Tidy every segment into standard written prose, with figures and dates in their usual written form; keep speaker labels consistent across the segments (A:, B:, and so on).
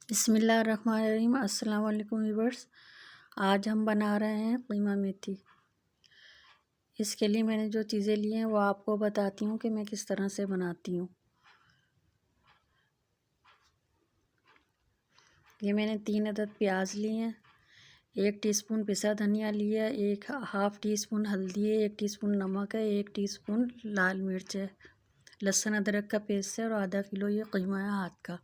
A: बिस्मिल्लाहिर्रहमानिर्रहीम। अस्सलाम वालेकुम व्यूअर्स। आज हम बना रहे हैं कीमा मेथी। इसके लिए मैंने जो चीज़ें ली हैं वो आपको बताती हूँ कि मैं किस तरह से बनाती हूँ। ये मैंने 3 अदद प्याज लिए हैं, 1 टीस्पून पिसा धनिया लिया है, 1 हाफ़ टी स्पून हल्दी है, 1 टीस्पून नमक है, 1 टीस्पून लाल मिर्च है, लहसुन अदरक का पेस्ट है और आधा किलो ये कीमा है हाथ का।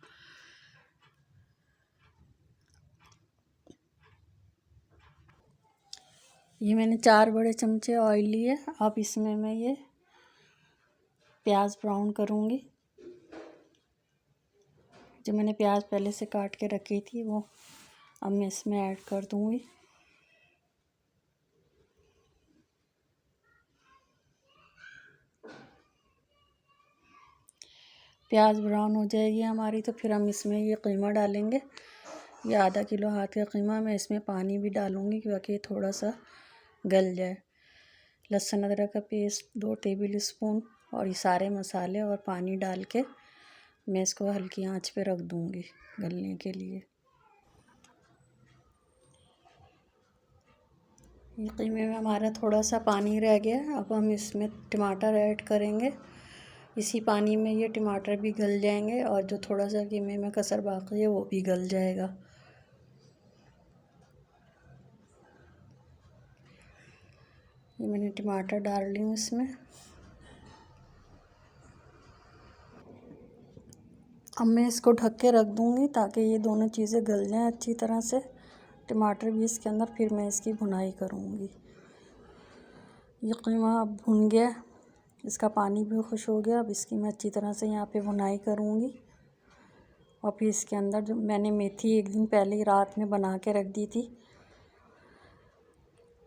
A: ये मैंने 4 बड़े चमचे ऑयल लिए। अब इसमें मैं ये प्याज ब्राउन करूँगी। जो मैंने प्याज पहले से काट के रखी थी वो अब मैं इसमें ऐड कर दूँगी। प्याज ब्राउन हो जाएगी हमारी तो फिर हम इसमें ये कीमा डालेंगे। ये आधा किलो हाथ का कीमा। मैं इसमें पानी भी डालूँगी क्योंकि थोड़ा सा गल जाए। लहसुन अदरक का पेस्ट 2 टेबल स्पून और ये सारे मसाले और पानी डाल के मैं इसको हल्की आंच पे रख दूँगी गलने के लिए। ये कीमे में हमारा थोड़ा सा पानी रह गया। अब हम इसमें टमाटर ऐड करेंगे। इसी पानी में ये टमाटर भी गल जाएंगे और जो थोड़ा सा कीमे में कसर बाकी है वो भी गल जाएगा। ये मैंने टमाटर डाल ली हूँ इसमें। अब मैं इसको ढक के रख दूँगी ताकि ये दोनों चीज़ें गल जाएं अच्छी तरह से। टमाटर भी इसके अंदर, फिर मैं इसकी भुनाई करूँगी। ये कीमा अब भुन गया, इसका पानी भी खुश हो गया। अब इसकी मैं अच्छी तरह से यहाँ पे भुनाई करूँगी। और फिर इसके अंदर जो मैंने मेथी एक दिन पहले ही रात में बना के रख दी थी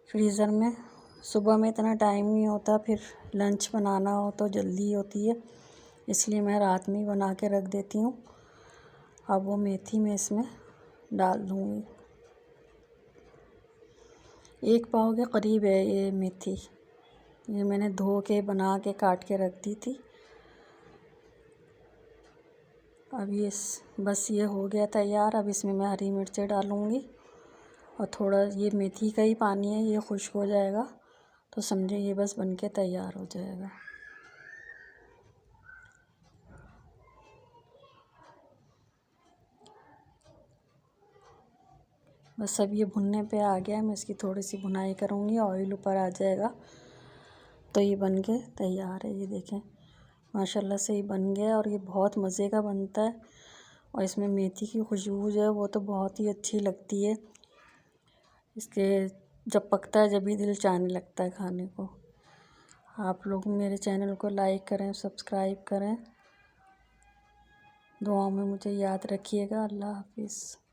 A: फ्रीज़र में। सुबह में इतना टाइम नहीं होता, फिर लंच बनाना हो तो जल्दी होती है, इसलिए मैं रात में ही बना के रख देती हूँ। अब वो मेथी मैं इसमें डाल दूँगी। 1 पाव के करीब है ये मेथी। ये मैंने धो के बना के काट के रख दी थी। अब ये बस ये हो गया तैयार। अब इसमें मैं हरी मिर्चें डालूँगी और थोड़ा ये मेथी का ही पानी है, ये खुश्क हो जाएगा तो समझे ये बस बनके तैयार हो जाएगा। बस अब ये भुनने पे आ गया। मैं इसकी थोड़ी सी भुनाई करूँगी, ऑयल ऊपर आ जाएगा तो ये बन के तैयार है। ये देखें माशाल्लाह से ये बन गया और ये बहुत मज़े का बनता है। और इसमें मेथी की खुशबू जो है वो तो बहुत ही अच्छी लगती है। इसके जब पकता है जब भी दिल चाहने लगता है खाने को। आप लोग मेरे चैनल को लाइक करें, सब्सक्राइब करें, दुआओं में मुझे याद रखिएगा। अल्लाह हाफिज़।